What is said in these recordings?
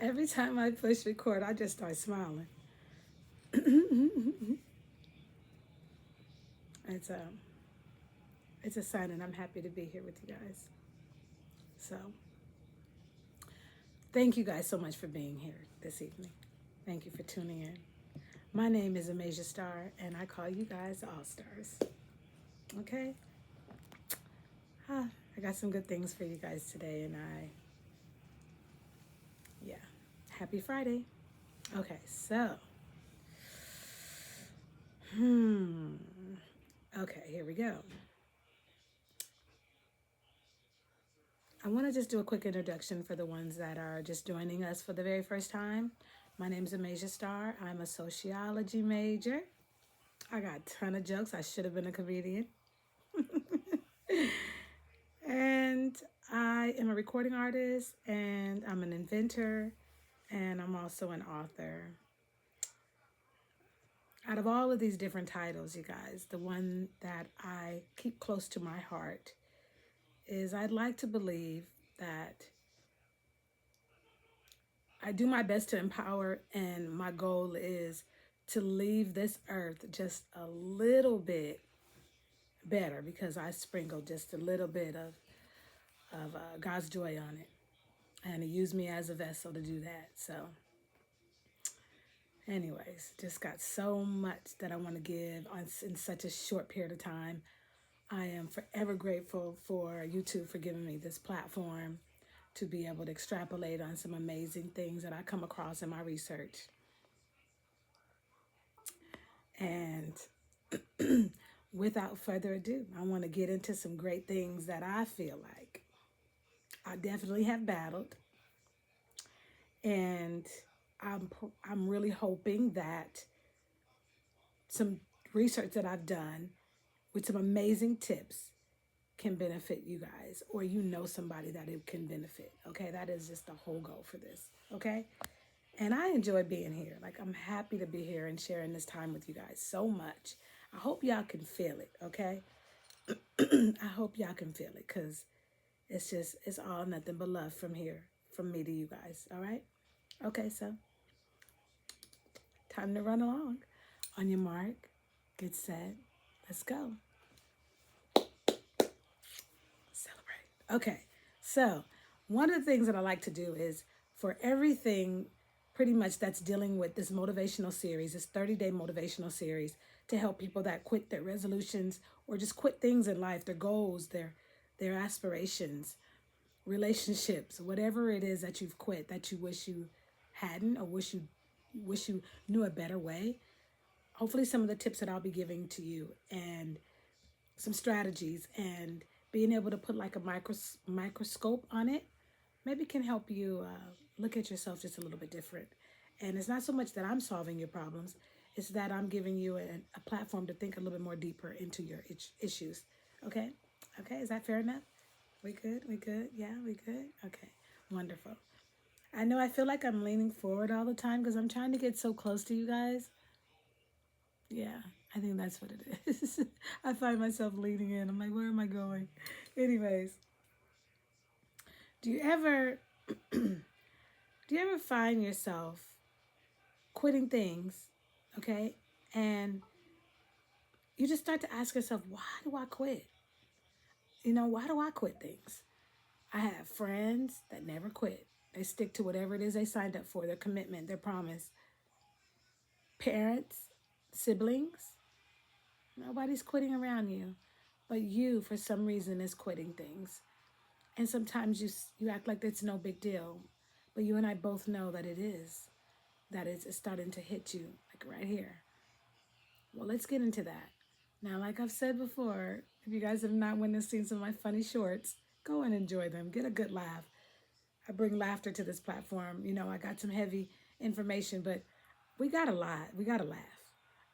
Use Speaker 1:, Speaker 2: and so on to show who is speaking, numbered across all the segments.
Speaker 1: Every time I push record, I just start smiling. it's a it's a sign, and I'm happy to be here with you guys. So, thank you guys so much for being here this evening. Thank you for tuning in. My name is Amasia Star, and I call you guys All Stars. Okay. I got some good things for you guys today, and yeah, happy Friday. Okay, so, hmm, okay, here we go. I want to just do a quick introduction for the ones that are just joining us for the very first time. My name is Amasia Star. I'm a sociology major. I got a ton of jokes. I should have been a comedian. And I am a recording artist, and I'm an inventor, and I'm also an author. Out of all of these different titles, you guys, the one that I keep close to my heart is I'd like to believe that I do my best to empower, and my goal is to leave this earth just a little bit better because I sprinkled just a little bit of God's joy on it, and He used me as a vessel to do that. So, anyways, just got so much that I want to give in such a short period of time. I am forever grateful for YouTube for giving me this platform to be able to extrapolate on some amazing things that I come across in my research. And without further ado, I want to get into some great things that I feel like I definitely have battled. And I'm really hoping that some research that I've done with some amazing tips can benefit you guys, or you know somebody that it can benefit. Okay, that is just the whole goal for this. Okay, and I enjoy being here. Like, I'm happy to be here and sharing this time with you guys so much. I hope y'all can feel it. Okay, I hope y'all can feel it, because it's all nothing but love from here, from me to you guys. All right. Okay, so time to run along. On your mark, get set, let's go. Celebrate. Okay, so one of the things that I like to do is, for everything pretty much that's dealing with this motivational series, this 30-day motivational series, to help people that quit their resolutions or just quit things in life, their goals, their aspirations, relationships, whatever it is that you've quit that you wish you hadn't, or wish you knew a better way. Hopefully some of the tips that I'll be giving to you, and some strategies, and being able to put like a microscope on it, maybe can help you look at yourself just a little bit different. And it's not so much that I'm solving your problems, it's that I'm giving you a platform to think a little bit more deeper into your issues. Okay? Okay, is that fair enough? We good? We good? Yeah, we good? Okay, wonderful. I know I feel like I'm leaning forward all the time because I'm trying to get so close to you guys. Yeah, I think that's what it is. I find myself leaning in. I'm like, where am I going? Anyways, do you ever find yourself quitting things, okay? And you just start to ask yourself, why do I quit? Why do I quit things? I have friends that never quit. They stick to whatever it is they signed up for, their commitment, their promise. Parents, siblings, nobody's quitting around you, but you, for some reason, is quitting things. And sometimes you act like it's no big deal, but you and I both know that it is. That it's starting to hit you, like right here. Well, let's get into that. Now, like I've said before, if you guys have not went and seen some of my funny shorts, go and enjoy them. Get a good laugh. I bring laughter to this platform. I got some heavy information, but we got a lot. We got to laugh.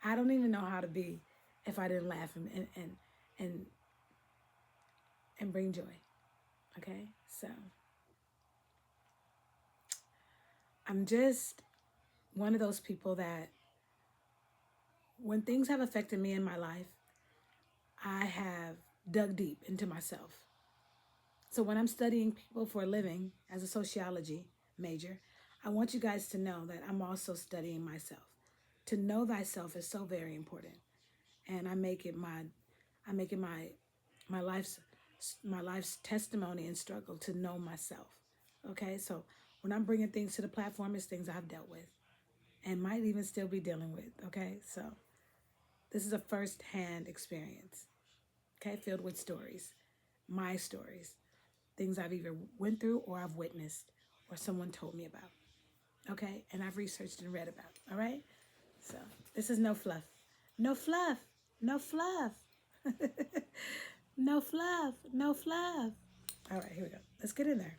Speaker 1: I don't even know how to be if I didn't laugh and and bring joy. Okay? So I'm just one of those people that, when things have affected me in my life, I have dug deep into myself. So when I'm studying people for a living as a sociology major, I want you guys to know that I'm also studying myself. To know thyself is so very important. And I make it my life's my life's testimony and struggle to know myself. Okay? So when I'm bringing things to the platform, it's things I've dealt with and might even still be dealing with. Okay? So this is a first-hand experience. Okay? Filled with stories. My stories. Things I've either went through or I've witnessed or someone told me about. Okay? And I've researched and read about. All right? So this is no fluff. No fluff. No fluff. No fluff. No fluff. All right, here we go. Let's get in there.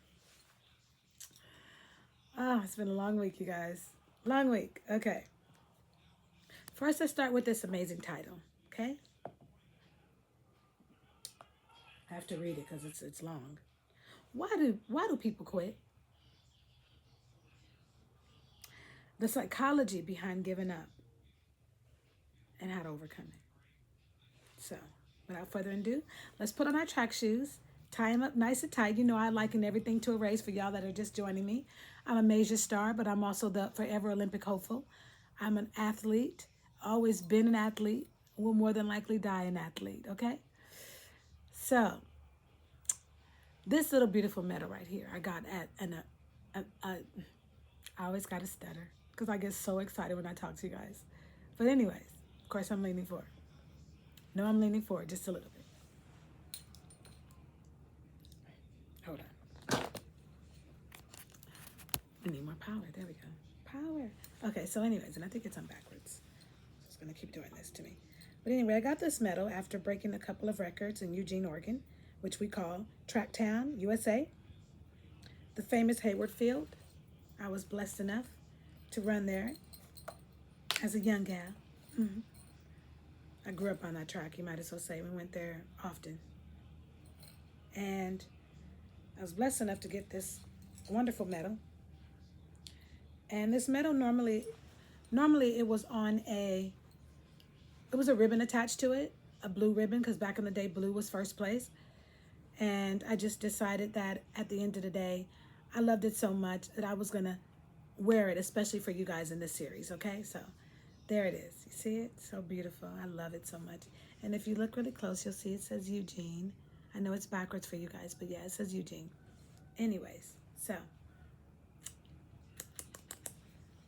Speaker 1: Oh, it's been a long week, you guys. Long week. Okay. First, let's start with this amazing title. Okay? I have to read it because it's long. Why do people quit? The psychology behind giving up and how to overcome it. So, without further ado, let's put on our track shoes, tie them up nice and tight. You know, I liken everything to a race for y'all that are just joining me. I'm a major star, but I'm also the forever Olympic hopeful. I'm an athlete, always been an athlete, will more than likely die an athlete, okay? So, this little beautiful medal right here, I got I always got to stutter because I get so excited when I talk to you guys. But anyways, of course, I'm leaning forward. No, I'm leaning forward just a little bit. Hold on. I need more power. There we go. Power. Okay, so anyways, and I think it's on backwards. So it's going to keep doing this to me. But anyway, I got this medal after breaking a couple of records in Eugene, Oregon, which we call Tracktown, USA. The famous Hayward Field. I was blessed enough to run there as a young gal. Mm-hmm. I grew up on that track, you might as well say. We went there often. And I was blessed enough to get this wonderful medal. And this medal normally it was it was a ribbon attached to it, a blue ribbon, because back in the day, blue was first place. And I just decided that at the end of the day, I loved it so much that I was going to wear it, especially for you guys in this series, okay? So there it is. You see it? So beautiful. I love it so much. And if you look really close, you'll see it says Eugene. I know it's backwards for you guys, but yeah, it says Eugene. Anyways, so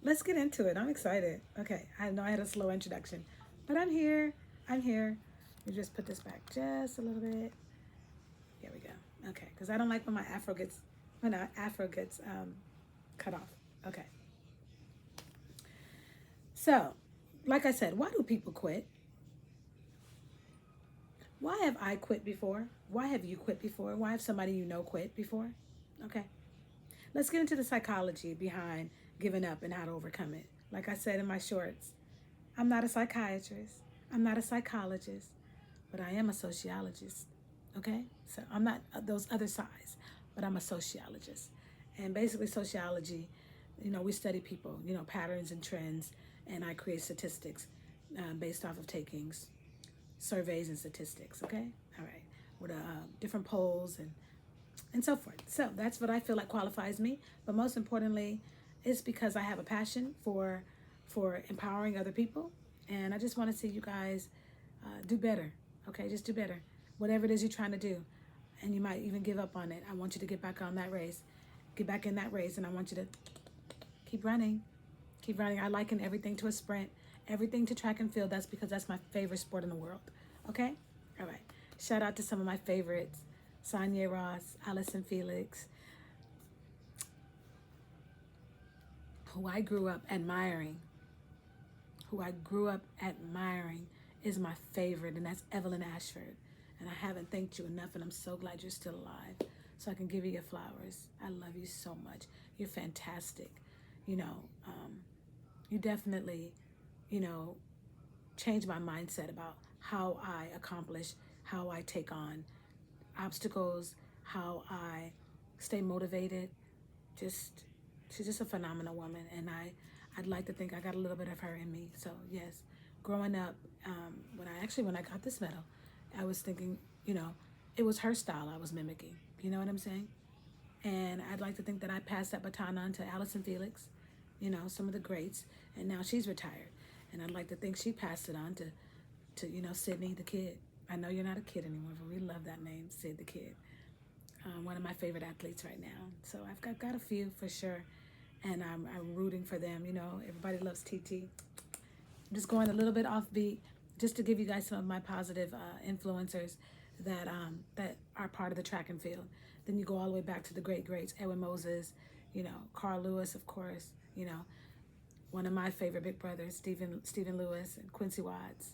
Speaker 1: let's get into it. I'm excited. Okay, I know I had a slow introduction, but I'm here. I'm here. We just put this back just a little bit. Here we go. Okay, because I don't like when my afro gets cut off. Okay. So, like I said, why do people quit? Why have I quit before? Why have you quit before? Why have somebody you know quit before? Okay. Let's get into the psychology behind giving up and how to overcome it. Like I said in my shorts, I'm not a psychiatrist. I'm not a psychologist, but I am a sociologist. Okay? So I'm not those other sides, but I'm a sociologist. And basically sociology, we study people, patterns and trends, and I create statistics based off of takings, surveys and statistics, okay? All right, with different polls and so forth. So that's what I feel like qualifies me. But most importantly, it's because I have a passion for empowering other people, and I just want to see you guys do better. Okay, just do better. Whatever it is you're trying to do, and you might even give up on it. I want you to get back on that race, get back in that race, and I want you to keep running, keep running. I liken everything to a sprint, everything to track and field. That's because that's my favorite sport in the world. Okay, all right. Shout out to some of my favorites: Sonia Ross, Allison Felix, who I grew up admiring. Is my favorite, and that's Evelyn Ashford. And I haven't thanked you enough, and I'm so glad you're still alive, so I can give you your flowers. I love you so much. You're fantastic. You definitely, change my mindset about how I accomplish, how I take on obstacles, how I stay motivated. She's just a phenomenal woman, and I'd like to think I got a little bit of her in me. So yes, growing up, when I got this medal, I was thinking, it was her style I was mimicking. You know what I'm saying? And I'd like to think that I passed that baton on to Allison Felix, some of the greats. And now she's retired. And I'd like to think she passed it on to Sydney the Kid. I know you're not a kid anymore, but we love that name, Sid the Kid. One of my favorite athletes right now. So I've got a few for sure. And I'm rooting for them. Everybody loves TT. I'm just going a little bit offbeat just to give you guys some of my positive influencers that are part of the track and field. Then you go all the way back to the greats, Edwin Moses, Carl Lewis, of course, one of my favorite big brothers, Stephen Lewis and Quincy Watts.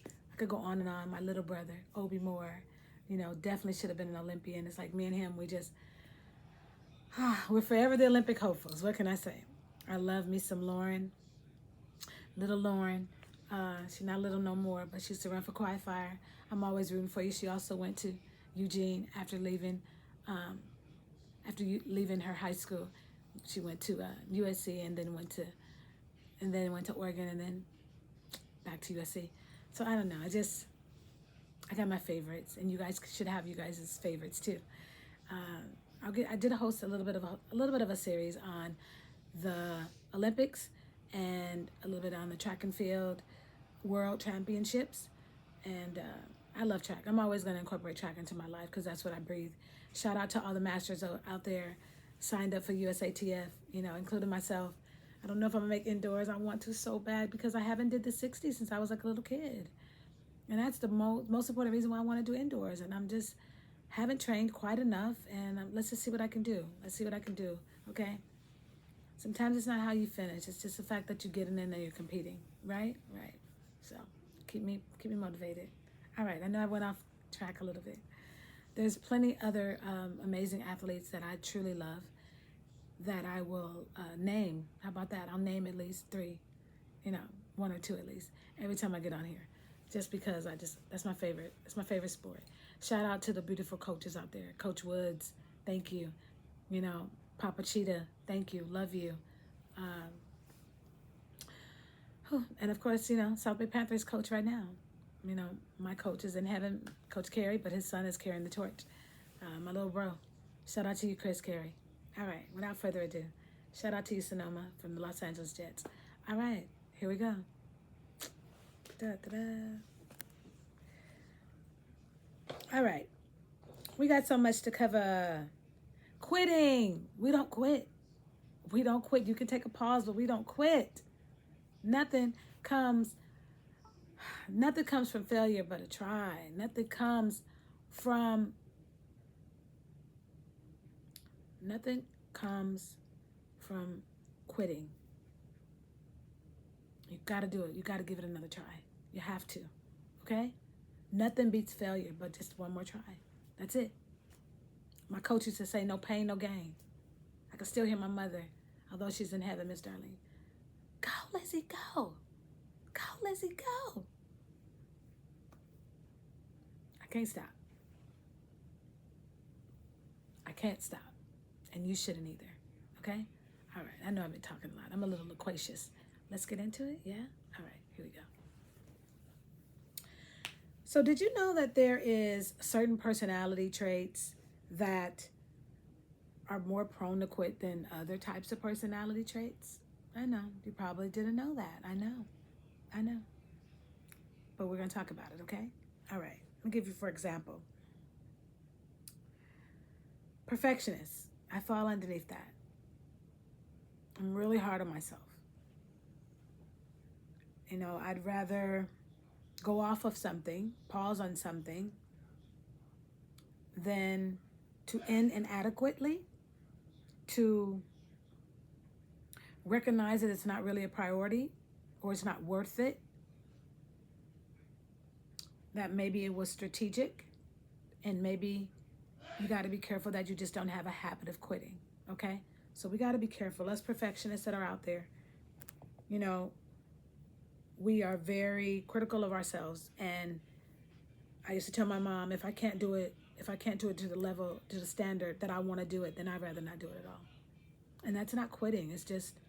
Speaker 1: I could go on and on. My little brother, Obi Moore, definitely should have been an Olympian. It's like me and him, we're forever the Olympic hopefuls. What can I say? I love me some Lauren, little Lauren. She's not little no more, but she used to run for Quiet Fire. I'm always rooting for you. She also went to Eugene after leaving her high school. She went to USC and then went to Oregon and then back to USC. So I don't know. I got my favorites, and you guys should have you guys' favorites too. I did host a little bit of a series on the Olympics and a little bit on the track and field world championships. And I love track. I'm always going to incorporate track into my life because that's what I breathe. Shout out to all the masters out there signed up for USATF, including myself. I don't know if I'm going to make indoors. I want to so bad because I haven't did the 60 since I was like a little kid. And that's the most important reason why I want to do indoors. And I'm just haven't trained quite enough. And let's just see what I can do. Okay? Sometimes it's not how you finish. It's just the fact that you're getting in there, you're competing. Right? Right. So keep me motivated. All right. I know I went off track a little bit. There's plenty other amazing athletes that I truly love that I will name. How about that? I'll name at least 3, one or 2 at least, every time I get on here. Just because that's my favorite. It's my favorite sport. Shout out to the beautiful coaches out there. Coach Woods, thank you. Papa Cheetah, thank you. Love you. And of course, South Bay Panthers coach right now. My coach is in heaven, Coach Carey, but his son is carrying the torch. My little bro. Shout out to you, Chris Carey. All right, without further ado, shout out to you, Sonoma, from the Los Angeles Jets. All right, here we go. All right, we got so much to cover. Quitting. We don't quit. You can take a pause, but we don't quit. Nothing comes from failure but a try. Nothing comes from quitting. You got to do it. You got to give it another try. You have to. Okay? Nothing beats failure but just one more try. That's it. My coach used to say, no pain, no gain. I can still hear my mother, although she's in heaven, Miss Darlene. Go, Lizzie, go. Go, Lizzie, go. I can't stop. And you shouldn't either. Okay? All right. I know I've been talking a lot. I'm a little loquacious. Let's get into it. Yeah? All right. Here we go. So did you know that there is certain personality traits that are more prone to quit than other types of personality traits? I know. You probably didn't know that. I know. But we're going to talk about it, okay? All right. Let me give you, for example, perfectionist. I fall underneath that. I'm really hard on myself. I'd rather go off of something, pause on something, than to end inadequately, to recognize that it's not really a priority or it's not worth it, that maybe it was strategic, and maybe you got to be careful that you just don't have a habit of quitting, okay? So we got to be careful. Us perfectionists that are out there, we are very critical of ourselves. And I used to tell my mom, if I can't do it to the level, to the standard that I want to do it, then I'd rather not do it at all. And that's not quitting. It's just,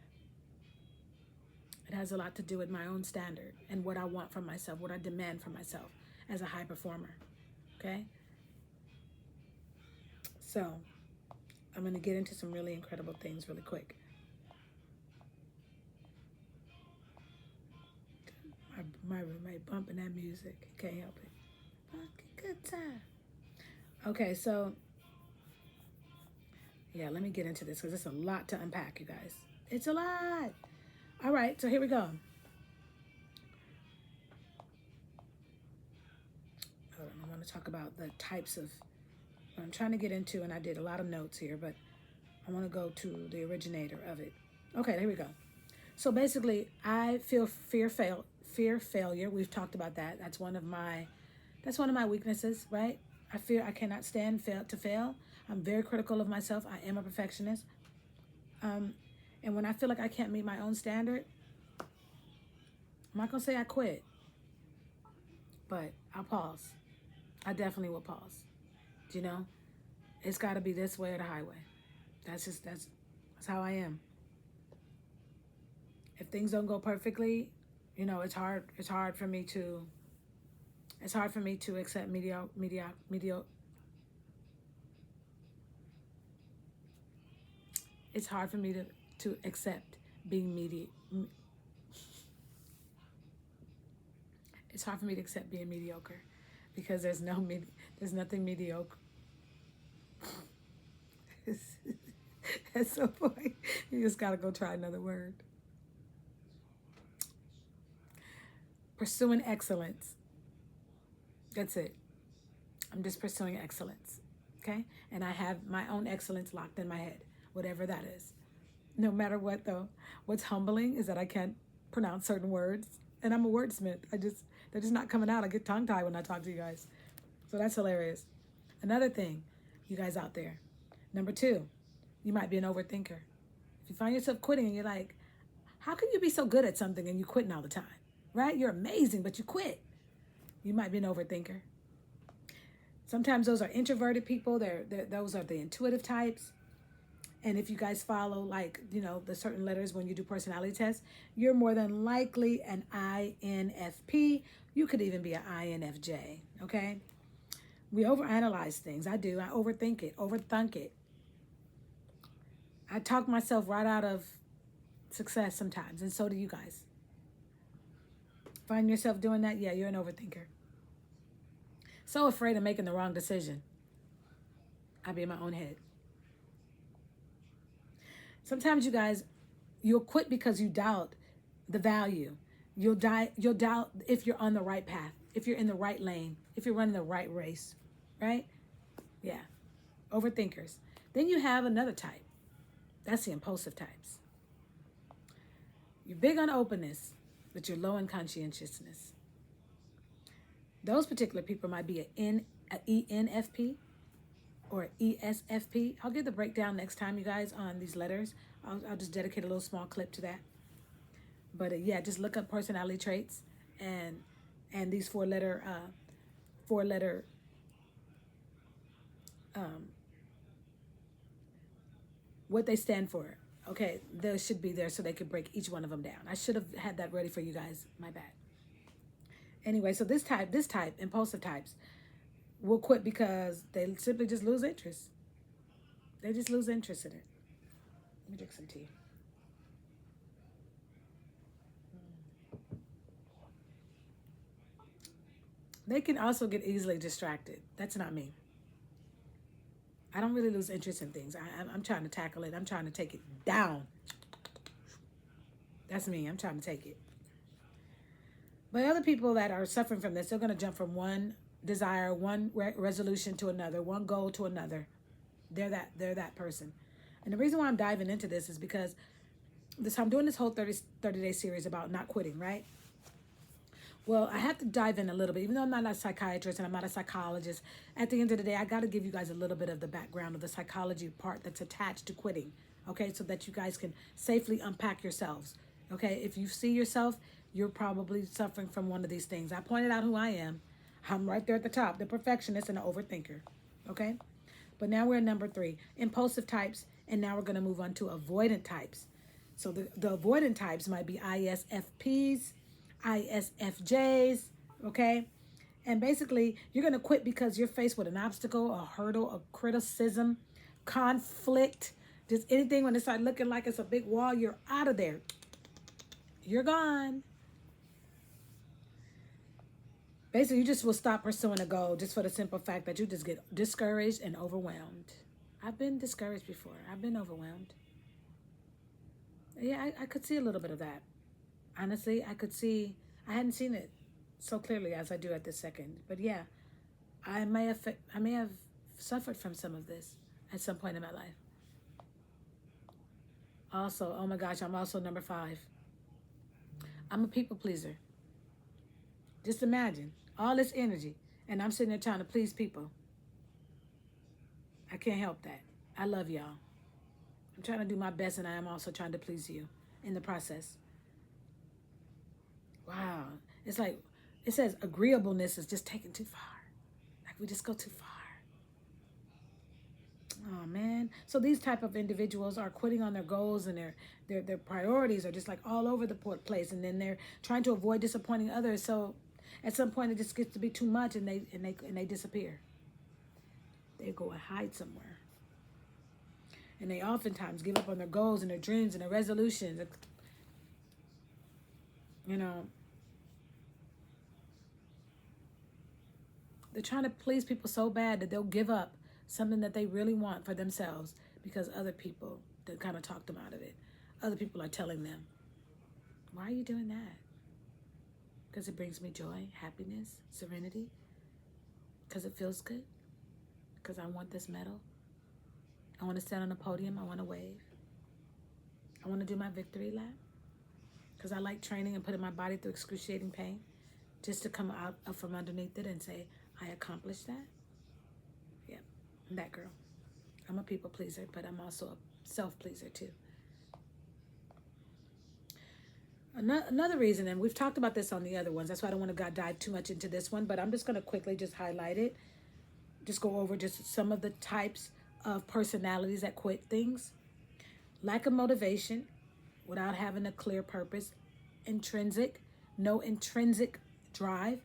Speaker 1: it has a lot to do with my own standard and what I want from myself, what I demand from myself as a high performer, okay? So I'm going to get into some really incredible things really quick. My roommate bumping that music. Can't help it. Good time. Okay, so yeah, let me get into this because it's a lot to unpack, you guys. It's a lot. All right, so here we go. I want to talk about the types of what I'm trying to get into, and I did a lot of notes here, but I want to go to the originator of it. Okay, here we go. So basically, I feel fear failure. We've talked about that. That's one of my weaknesses, right? I fear I cannot stand to fail. I'm very critical of myself. I am a perfectionist. And when I feel like I can't meet my own standard, I'm not going to say I quit, but I'll pause. I definitely will pause. You know, it's got to be this way or the highway. That's how I am. If things don't go perfectly, you know, it's hard for me to accept it's hard for me to accept being it's hard for me to accept being mediocre because there's nothing mediocre. That's so funny. You just gotta go try another word. Pursuing excellence. That's it. I'm just pursuing excellence. Okay? And I have my own excellence locked in my head, whatever that is. No matter what, though, what's humbling is that I can't pronounce certain words. And I'm a wordsmith. They're just not coming out. I get tongue-tied when I talk to you guys. So that's hilarious. Another thing, you guys out there. Number 2, you might be an overthinker. If you find yourself quitting and you're like, how can you be so good at something and you quitting all the time? Right? You're amazing, but you quit. You might be an overthinker. Sometimes those are introverted people. Those are the intuitive types. And if you guys follow, like, you know, the certain letters when you do personality tests, you're more than likely an INFP. You could even be an INFJ, okay? We overanalyze things. I do. I overthink it. I talk myself right out of success sometimes, and so do you guys. Find yourself doing that? Yeah, you're an overthinker. So afraid of making the wrong decision. I be in my own head. Sometimes you guys, you'll quit because you doubt the value. You'll doubt if you're on the right path, if you're in the right lane, if you're running the right race, right? Yeah, overthinkers. Then you have another type. That's the impulsive types. You're big on openness, but you're low in conscientiousness. Those particular people might be an ENFP or ESFP. I'll give the breakdown next time, you guys, on these letters. I'll just dedicate a little small clip to that. But yeah, just look up personality traits and these four letter what they stand for. Okay, they should be there so they could break each one of them down. I should have had that ready for you guys. My bad. Anyway, so this type, impulsive types, will quit because they simply just lose interest. They just lose interest in it. Let me drink some tea. They can also get easily distracted. That's not me. I don't really lose interest in things. I'm trying to tackle it. I'm trying to take it down. That's me. I'm trying to take it. But other people that are suffering from this, they're going to jump from one desire, one resolution to another, one goal to another. They're that person. And the reason why I'm diving into this is because I'm doing this whole 30-day series about not quitting, right? Well, I have to dive in a little bit. Even though I'm not a psychiatrist and I'm not a psychologist, at the end of the day, I got to give you guys a little bit of the background of the psychology part that's attached to quitting, okay, so that you guys can safely unpack yourselves, okay? If you see yourself, you're probably suffering from one of these things. I pointed out who I am. I'm right there at the top, the perfectionist and the overthinker, okay? But now we're at number 3, impulsive types, and now we're going to move on to avoidant types. So the avoidant types might be ISFPs, ISFJs, okay? And basically, you're going to quit because you're faced with an obstacle, a hurdle, a criticism conflict, just anything when it starts looking like it's a big wall, you're out of there. You're gone. Basically, you just will stop pursuing a goal just for the simple fact that you just get discouraged and overwhelmed. I've been discouraged before. I've been overwhelmed. Yeah, I could see a little bit of that. Honestly, I hadn't seen it so clearly as I do at this second. But yeah, I may have suffered from some of this at some point in my life. Also, oh my gosh, I'm also number 5. I'm a people pleaser. Just imagine all this energy, and I'm sitting there trying to please people. I can't help that. I love y'all. I'm trying to do my best, and I am also trying to please you in the process. Wow. It's like, it says agreeableness is just taken too far. Like we just go too far. Oh man. So these type of individuals are quitting on their goals, and their priorities are just like all over the place, and then they're trying to avoid disappointing others. So at some point it just gets to be too much, and they disappear. They go and hide somewhere. And they oftentimes give up on their goals and their dreams and their resolutions. You know, they're trying to please people so bad that they'll give up something that they really want for themselves because other people that kind of talk them out of it. Other people are telling them, why are you doing that? Because it brings me joy, happiness, serenity. Because it feels good. Because I want this medal. I want to stand on a podium. I want to wave. I want to do my victory lap. Because I like training and putting my body through excruciating pain just to come out from underneath it and say, I accomplished that. Yeah, I'm that girl. I'm a people pleaser, but I'm also a self-pleaser too. Another reason, and we've talked about this on the other ones, that's why I don't want to dive too much into this one, but I'm just going to quickly just highlight it. Just go over just some of the types of personalities that quit things. Lack of motivation without having a clear purpose. No intrinsic drive.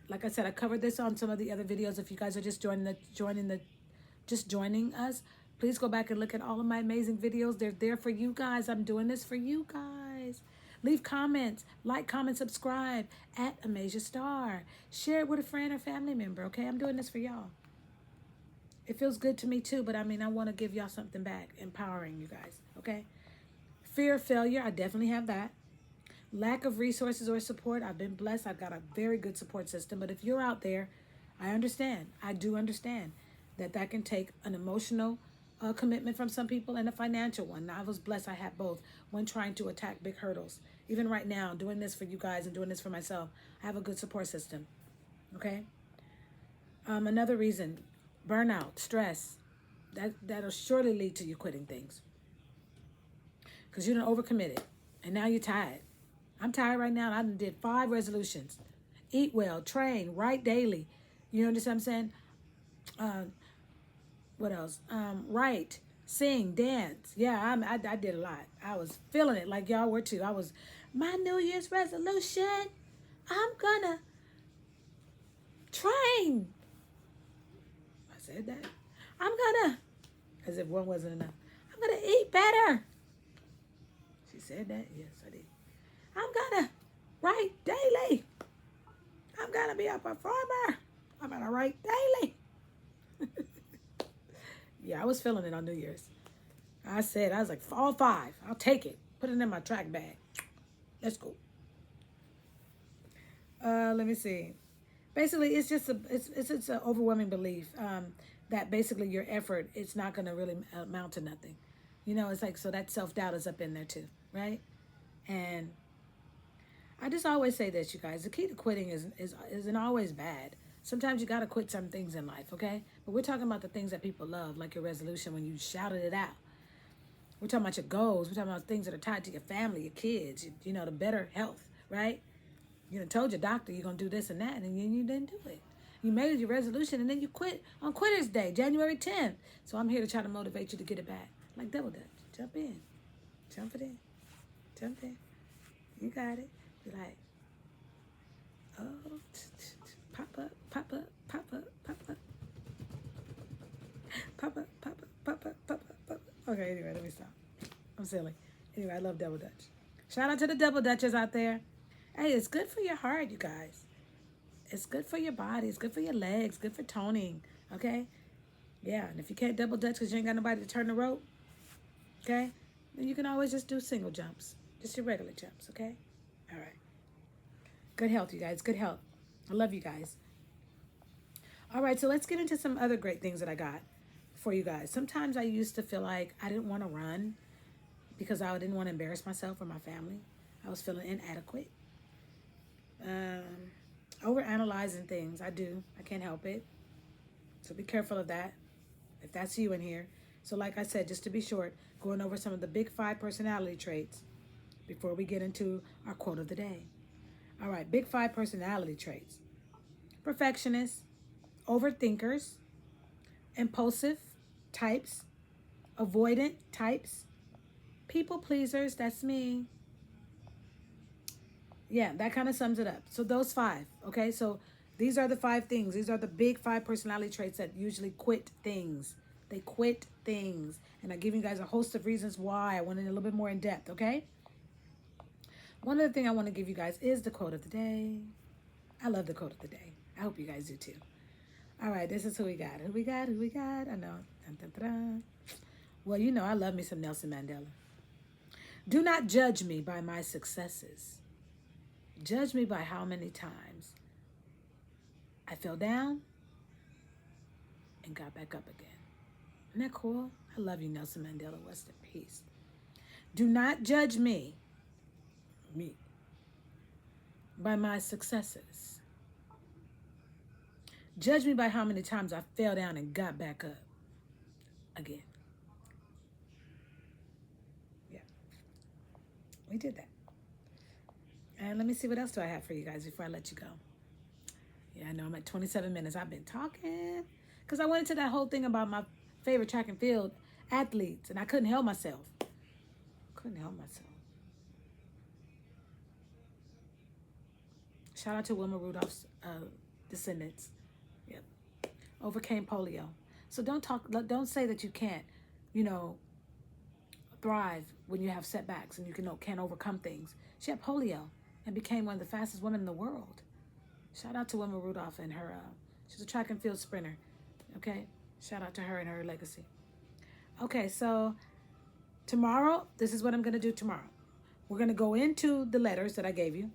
Speaker 1: Like I said, I covered this on some of the other videos. If you guys are just joining us, please go back and look at all of my amazing videos. They're there for you guys. I'm doing this for you guys. Leave comments, like, comment, subscribe at Amasia Star. Share it with a friend or family member, okay? I'm doing this for y'all. It feels good to me too, but I want to give y'all something back, empowering you guys, okay? Fear of failure, I definitely have that. Lack of resources or support, I've been blessed. I've got a very good support system, but if you're out there, I understand. I do understand that can take an emotional commitment from some people and a financial one. Now, I was blessed I had both when trying to attack big hurdles. Even right now, doing this for you guys and doing this for myself, I have a good support system, okay? Another reason, burnout, stress, that'll surely lead to you quitting things because you done overcommitted and now you're tired. I'm tired right now. I done did 5 resolutions. Eat well, train, write daily. You understand what I'm saying? What else? Write, sing, dance. Yeah, I did a lot. I was feeling it like y'all were too. My New Year's resolution, I'm gonna train. I said that. I'm gonna, as if one wasn't enough. I'm gonna eat better. She said that? Yes, I did. I'm gonna write daily. I'm gonna be a performer. I'm gonna write daily. Yeah, I was feeling it on New Year's. I was like, all 5. I'll take it. Put it in my track bag. Let's go. Let me see. Basically, it's just it's an overwhelming belief that basically your effort, it's not going to really amount to nothing. It's like, so that self-doubt is up in there too, right? And I just always say this, you guys. The key to quitting isn't always bad. Sometimes you got to quit some things in life, okay? But we're talking about the things that people love, like your resolution when you shouted it out. We're talking about your goals. We're talking about things that are tied to your family, your kids, the better health, right? You told your doctor you're going to do this and that, and you didn't do it. You made it your resolution, and then you quit on Quitter's Day, January 10th. So I'm here to try to motivate you to get it back. Like double dutch. Jump in. Jump it in. Jump in. You got it. Be like, oh, pop up, pop up, pop up, pop up. Pop up, pop up, Okay, anyway, let me stop. I'm silly. Anyway, I love double dutch. Shout out to the double dutchers out there. Hey, it's good for your heart, you guys. It's good for your body. It's good for your legs. Good for toning. Okay? Yeah, and if you can't double dutch because you ain't got nobody to turn the rope, okay, then you can always just do single jumps. Just your regular jumps, okay? All right. Good health, you guys. Good health. I love you guys. All right, so let's get into some other great things that I got for you guys. Sometimes I used to feel like I didn't want to run because I didn't want to embarrass myself or my family. I was feeling inadequate. Over analyzing things. I do. I can't help it. So be careful of that if that's you in here. So like I said, just to be short, going over some of the big 5 personality traits before we get into our quote of the day. All right, big 5 personality traits. Perfectionists, overthinkers, impulsive types, avoidant types, people pleasers, that's me. Yeah, that kind of sums it up. So those 5, okay? So these are the 5 things. These are the big 5 personality traits that usually quit things. They quit things. And I give you guys a host of reasons why. I went in a little bit more in depth, okay? One other thing I want to give you guys is the quote of the day. I love the quote of the day. I hope you guys do too. All right, this is who we got. Who we got? Who we got? I know. Dun, dun, dun, dun. Well, you know I love me some Nelson Mandela. Do not judge me by my successes. Judge me by how many times I fell down and got back up again. Isn't that cool? I love you, Nelson Mandela. Rest in peace. Do not judge me by my successes. Judge me by how many times I fell down and got back up again. Yeah, we did that. And let me see what else do I have for you guys before I let you go. Yeah, I know I'm at 27 minutes. I've been talking because I went into that whole thing about my favorite track and field athletes, and I couldn't help myself. Shout out to Wilma Rudolph's descendants. Yep. Overcame polio. So don't say that you can't, thrive when you have setbacks and you can't overcome things. She had polio and became one of the fastest women in the world. Shout out to Wilma Rudolph and her, she's a track and field sprinter. Okay? Shout out to her and her legacy. Okay, so tomorrow, this is what I'm going to do tomorrow. We're going to go into the letters that I gave you,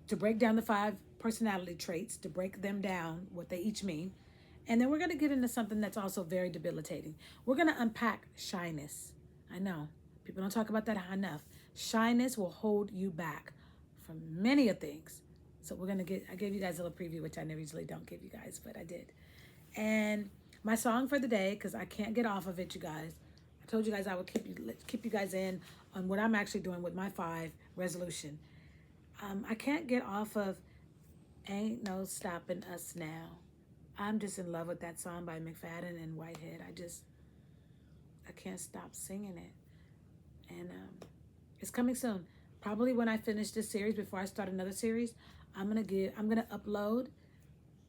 Speaker 1: to break down the 5 personality traits, to break them down, what they each mean. And then we're going to get into something that's also very debilitating. We're going to unpack shyness. I know. People don't talk about that enough. Shyness will hold you back from many of things. So I gave you guys a little preview, which I never usually don't give you guys, but I did. And my song for the day, because I can't get off of it, you guys. I told you guys I would keep you guys in on what I'm actually doing with my 5 resolution. I can't get off of Ain't No Stopping Us Now. I'm just in love with that song by McFadden and Whitehead. I can't stop singing it. And it's coming soon. Probably when I finish this series, before I start another series, I'm gonna upload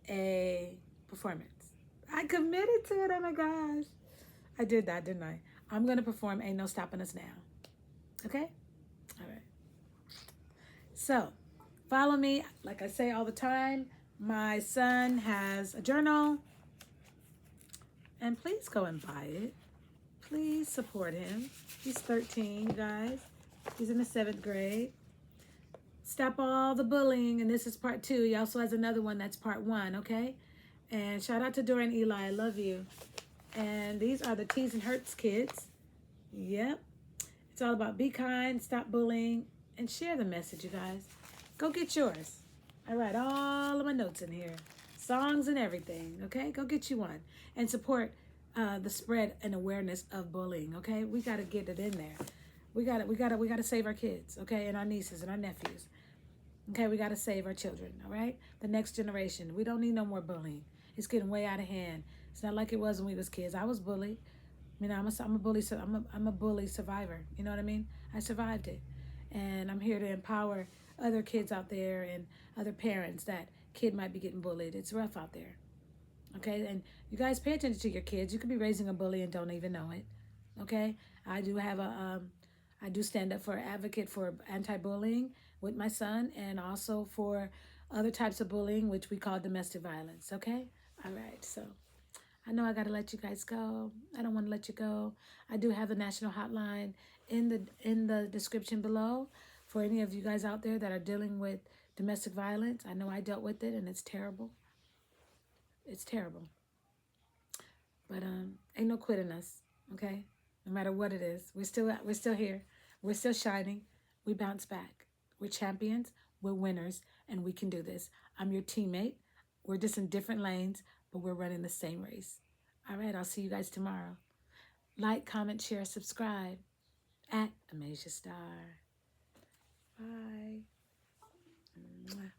Speaker 1: a performance. I committed to it. Oh my gosh. I did that, didn't I? I'm gonna perform Ain't No Stopping Us Now. Okay? All right. So, follow me. Like I say all the time, my son has a journal. And please go and buy it. Please support him. He's 13, you guys. He's in the 7th grade. Stop all the bullying. And this is part 2. He also has another one that's part 1, okay? And shout out to Dorian Eli. I love you. And these are the Tees and Hurts kids. Yep. It's all about be kind, stop bullying, and share the message, you guys. Go get yours. I write all of my notes in here. Songs and everything, okay? Go get you one. And support the spread and awareness of bullying, okay? We got to get it in there. We got to save our kids, okay? And our nieces and our nephews. Okay, we got to save our children, all right? The next generation. We don't need no more bullying. It's getting way out of hand. It's not like it was when we was kids. I was bullied. I'm a bully. I'm a bully survivor. You know what I mean? I survived it, and I'm here to empower other kids out there and other parents that kid might be getting bullied. It's rough out there. Okay, and you guys pay attention to your kids. You could be raising a bully and don't even know it. Okay, I do have I do stand up for advocate for anti-bullying with my son, and also for other types of bullying, which we call domestic violence. Okay, all right. So I know I got to let you guys go. I don't want to let you go. I do have the national hotline in the description below for any of you guys out there that are dealing with domestic violence. I know I dealt with it, and it's terrible. It's terrible. But ain't no quitting us, okay? No matter what it is, we're still here. We're still shining. We bounce back. We're champions. We're winners, and we can do this. I'm your teammate. We're just in different lanes, but we're running the same race. All right, I'll see you guys tomorrow. Like, comment, share, subscribe at Amasia Star. Bye. Mwah.